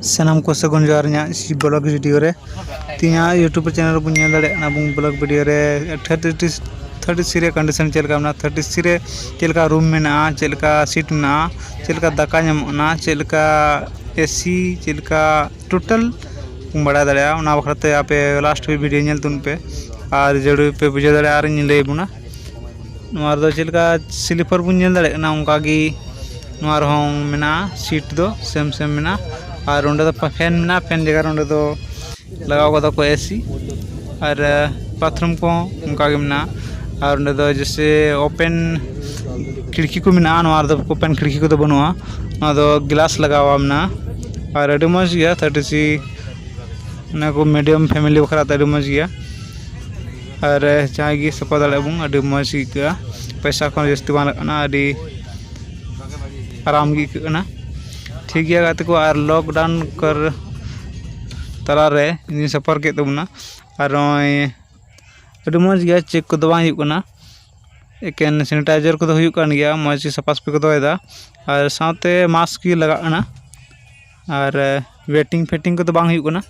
सनाम को सगुन जोहार ब्लॉग वीडियो रे तीन यूट्यूब चैनल बन दाड़ा ब्लॉग वीडियो रे 30 रे कंडीशन चलका 30 रे चलका रूम में चलका सीट में चलका दाका नामना चलका एसी चलका टोटल बड़ा दाड़ा बखराते आपे लास्ट भी वीडियो नेल तुन पे और जरूर पे बुझे दाड़ा और लई बुना चलका स्लीपर बन दाड़ा उनका मेना सीट दो सेम सेम मेना और उन्हें फैन में फैन जगह उन्हें तो लगाओ को एसी और बाथरूम को उनका मेना और उन्हें तो जैसे ओपन खिड़की को मेना ओपन खिड़की को तो बनूआ तो ग्लास लगावा मेना और अभी मज गया 30 को मीडियम फैमिली बखरा अभी मज गया और जहाँ सपा दाबूँ अभी मज पैसा को जस्ती बाना अभी आराम गिकना ठीक गया गाते को और लॉकडाउन कर तला रे इन सफर के तबना और अभी मज गया चेक को बना एकेन सैनिटाइजर को गया मज सफा सफी को दोदा और साथे मास्क लगाना और वेटिंग फेटिंग को बांग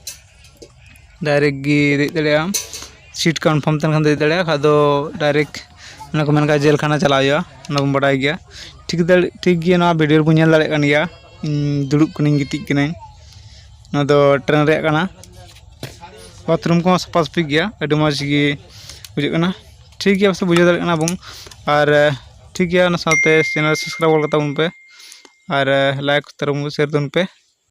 डायरेक्ट गी दे दाड़ा सीट कन्फर्म तन दे दाड़ा खादो डायरेक्ट को मेन जेल खाना चला बड़ा गया ठीक गया ना वीडियो बन दाड़ा दुड़ुब कनी गिटी ट्रेन रे बाथरूम को सफा सफी गया अभी मज बुझे ठीक गया बस बुझे दाड़ा बुन और ठीक गया साथे चैनल सब्सक्राइब पे और लाइक तरह शेयर पे।